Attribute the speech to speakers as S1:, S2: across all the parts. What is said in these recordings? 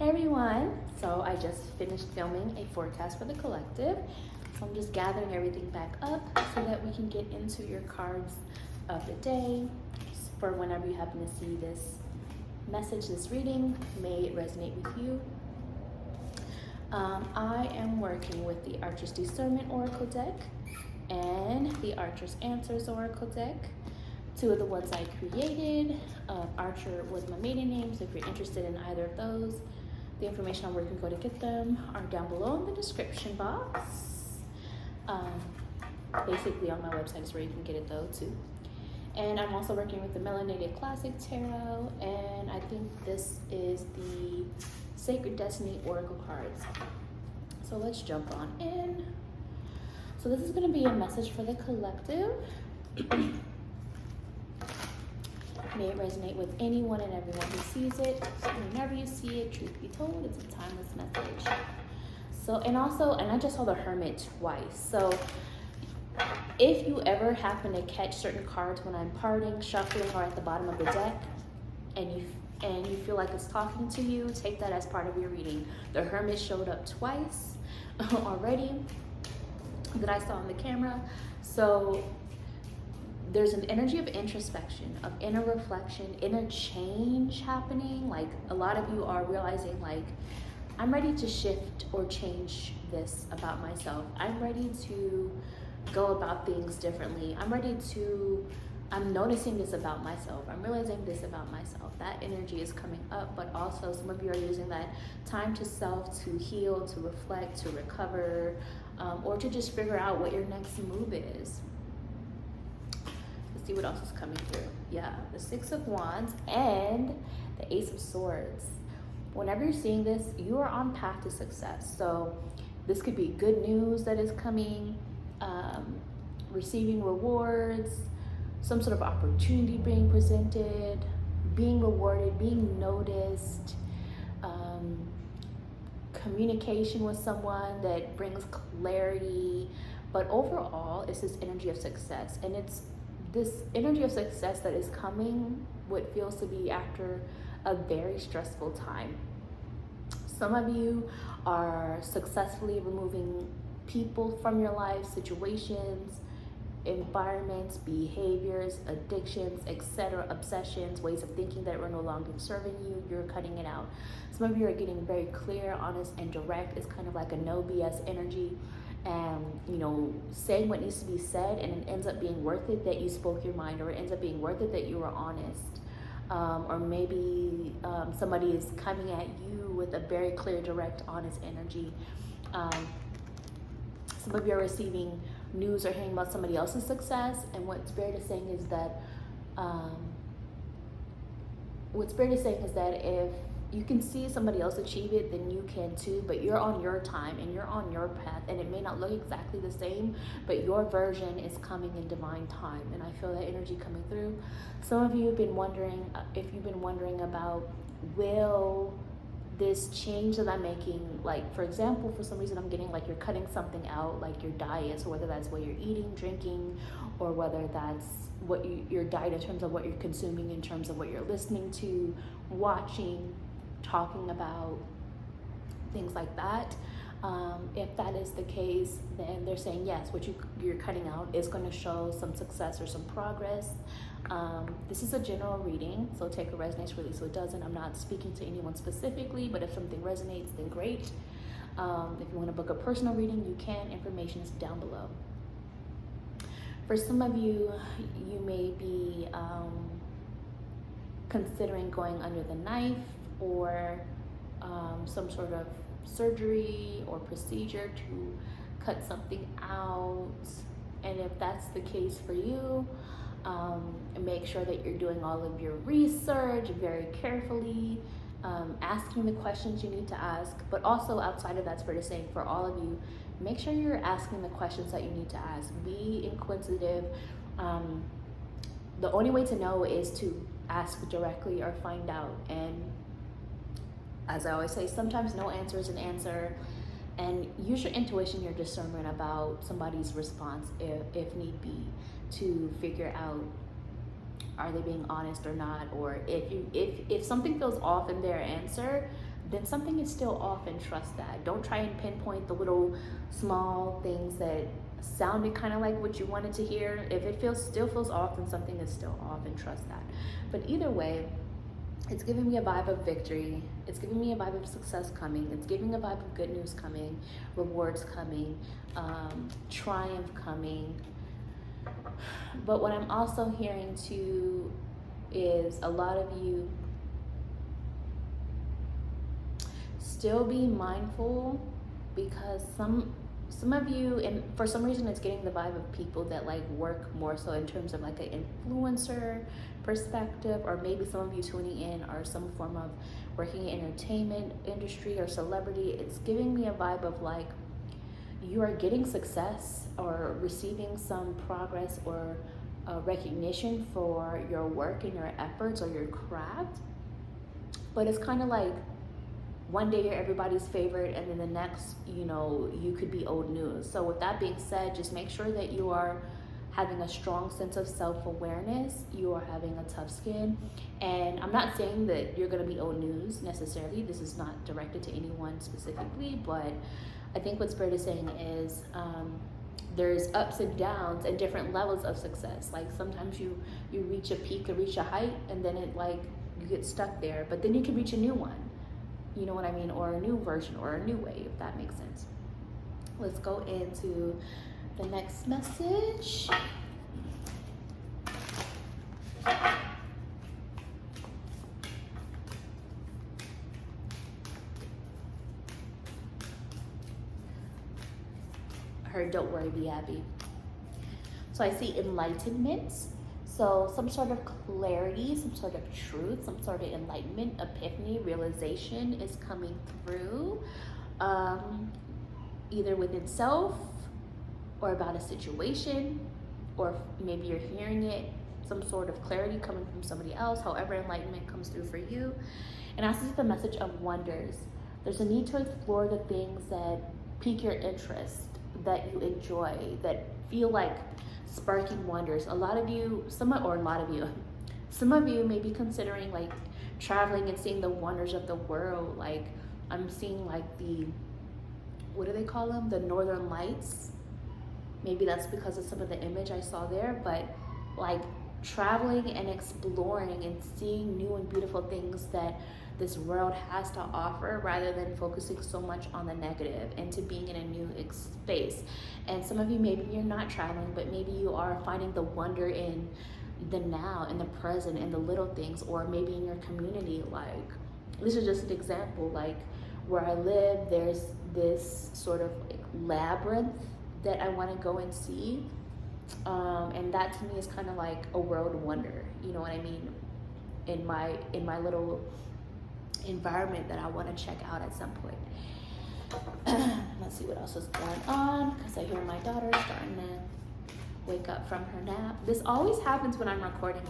S1: Everyone, so I just finished filming a forecast for the collective, so I'm just gathering everything back up so that we can get into your cards of the day for whenever you happen to see this message, this reading. May it resonate with you. I am working with the Archer's Discernment Oracle deck and the Archer's Answers Oracle deck, two of the ones I created. Archer was my maiden name, so if you're interested in either of those, the information on where you can go to get them are down below in the description box. Basically on my website is where you can get it though too. And I'm also working with the Melanated Classic Tarot, and I think this is the Sacred Destiny Oracle cards. So let's jump on in. So this is going to be a message for the collective. May it resonate with anyone and everyone who sees it. Whenever you see it, truth be told, it's a timeless message. So, and I just saw the Hermit twice. So if you ever happen to catch certain cards when I'm parting, shuffling, or at the bottom of the deck, and you feel like it's talking to you, take that as part of your reading. The Hermit showed up twice already that I saw on the camera. So there's an energy of introspection, of inner reflection, inner change happening. Like a lot of you are realizing, like, I'm ready to shift or change this about myself. I'm ready to go about things differently. I'm noticing this about myself. I'm realizing this about myself. That energy is coming up, but also some of you are using that time to self, to heal, to reflect, to recover, or to just figure out what your next move is. See what else is coming through. Yeah, the Six of Wands and the Ace of Swords. Whenever you're seeing this, you are on path to success. So this could be good news that is coming, receiving rewards, some sort of opportunity being presented, being rewarded, being noticed, communication with someone that brings clarity. But overall, it's this energy of success, and it's this energy of success that is coming, what feels to be after a very stressful time. Some of you are successfully removing people from your life, situations, environments, behaviors, addictions, etc., obsessions, ways of thinking that were no longer serving you. You're cutting it out. Some of you are getting very clear, honest, and direct. It's kind of like a no BS energy. And saying what needs to be said, and it ends up being worth it that you spoke your mind, or it ends up being worth it that you were honest, or maybe somebody is coming at you with a very clear, direct, honest energy. Some of you are receiving news or hearing about somebody else's success, and what Spirit is saying is that if you can see somebody else achieve it, then you can too, but you're on your time and you're on your path, and it may not look exactly the same, but your version is coming in divine time, and I feel that energy coming through. Some of you have been wondering, about, will this change that I'm making, like for example, for some reason I'm getting like you're cutting something out, like your diet, so whether that's what you're eating, drinking, or whether that's what your diet in terms of what you're consuming, in terms of what you're listening to, watching, talking about, things like that. If that is the case, then they're saying yes, what you're cutting out is going to show some success or some progress. This is a general reading, so take what resonates, release what doesn't. I'm not speaking to anyone specifically, but if something resonates, then great. If you want to book a personal reading, you can. Information is down below. For some of you, you may be considering going under the knife, or some sort of surgery or procedure to cut something out. And if that's the case for you, make sure that you're doing all of your research very carefully, asking the questions you need to ask. But also outside of that, Spirit is saying for all of you, make sure you're asking the questions that you need to ask. Be inquisitive. The only way to know is to ask directly or find out. And as I always say, sometimes no answer is an answer, and use your intuition, your discernment about somebody's response if need be, to figure out, are they being honest or not, or if something feels off in their answer, then something is still off, and trust that. Don't try and pinpoint the little small things that sounded kind of like what you wanted to hear. If it still feels off, then something is still off, and trust that. But either way, it's giving me a vibe of victory. It's giving me a vibe of success coming. It's giving a vibe of good news coming, rewards coming, triumph coming. But what I'm also hearing too is a lot of you still be mindful, because some of you, and for some reason it's getting the vibe of people that like work more so in terms of like an influencer perspective, or maybe some of you tuning in are some form of working in entertainment industry or celebrity. It's giving me a vibe of like you are getting success or receiving some progress or recognition for your work and your efforts or your craft, but it's kind of like one day you're everybody's favorite, and then the next, you could be old news. So with that being said, just make sure that you are having a strong sense of self-awareness. You are having a tough skin. And I'm not saying that you're going to be old news necessarily. This is not directed to anyone specifically, but I think what Spirit is saying is there's ups and downs and different levels of success. Like sometimes you reach a peak or reach a height, and then it like you get stuck there, but then you can reach a new one. You know what I mean? Or a new version or a new way, if that makes sense. Let's go into the next message. Her, don't worry, be happy. So I see enlightenment. So some sort of clarity, some sort of truth, some sort of enlightenment, epiphany, realization is coming through, either within self or about a situation, or maybe you're hearing it, some sort of clarity coming from somebody else, however enlightenment comes through for you. And I see the message of wonders. There's a need to explore the things that pique your interest, that you enjoy, that feel like sparking wonders. Some of you may be considering like traveling and seeing the wonders of the world. Like I'm seeing like what do they call them? The Northern Lights. Maybe that's because of some of the image I saw there, but like traveling and exploring and seeing new and beautiful things that this world has to offer, rather than focusing so much on the negative, and to being in a new space. And some of you, maybe you're not traveling, but maybe you are finding the wonder in the now, in the present, in the little things, or maybe in your community. Like this is just an example, like where I live, there's this sort of like labyrinth that I want to go and see, and that to me is kind of like a world wonder, you know what I mean, in my little environment that I want to check out at some point. Let's see what else is going on, because I hear my daughter starting to wake up from her nap. This always happens when I'm recording.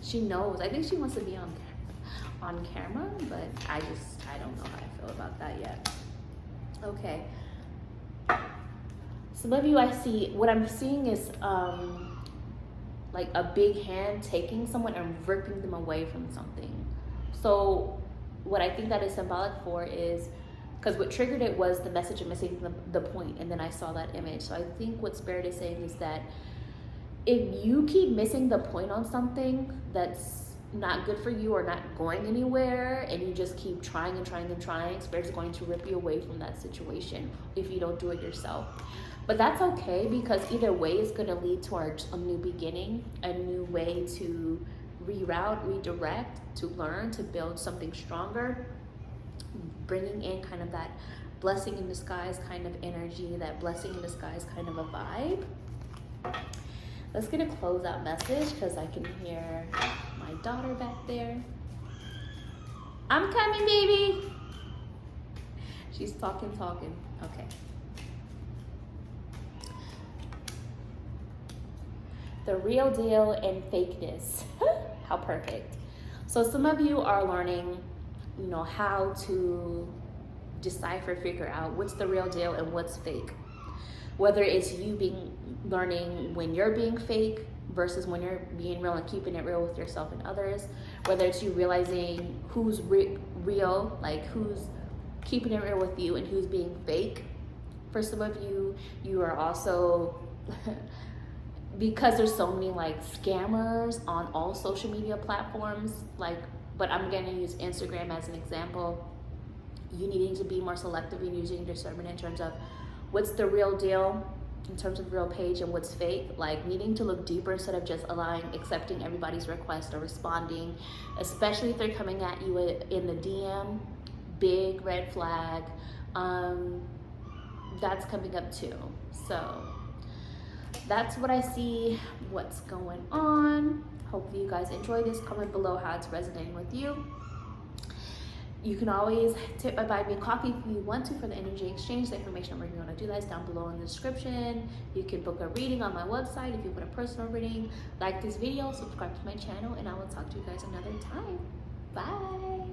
S1: She knows. I think she wants to be on camera, but I don't know how I feel about that yet. Okay. Some of you, what I'm seeing is like a big hand taking someone and ripping them away from something. So what I think that is symbolic for is, because what triggered it was the message of missing the point, and then I saw that image. So I think what Spirit is saying is that if you keep missing the point on something that's not good for you or not going anywhere, and you just keep trying and trying and trying, Spirit is going to rip you away from that situation if you don't do it yourself. But that's okay, because either way is going to lead towards a new beginning, a new way to reroute, redirect, to learn, to build something stronger, bringing in kind of that blessing in disguise kind of energy, that blessing in disguise kind of a vibe. Let's get a closeout message, because I can hear my daughter back there. I'm coming, baby. She's talking. Okay. The real deal and fakeness. How perfect. So some of you are learning, how to decipher, figure out what's the real deal and what's fake. Whether it's you learning when you're being fake versus when you're being real and keeping it real with yourself and others. Whether it's you realizing real, like who's keeping it real with you and who's being fake. For some of you, you are also because there's so many like scammers on all social media platforms, like, but I'm gonna use Instagram as an example. You needing to be more selective in using discernment in terms of what's the real deal in terms of real page and what's fake, like needing to look deeper instead of just accepting everybody's request or responding, especially if they're coming at you in the DM. Big red flag. That's coming up too. So that's what I see, what's going on. Hopefully you guys enjoy this. Comment below how it's resonating with you. You can always buy me a coffee if you want to for the energy exchange. The information on where you want to do that is down below in the description. You can book a reading on my website if you want a personal reading. Like this video, subscribe to my channel, and I will talk to you guys another time. Bye.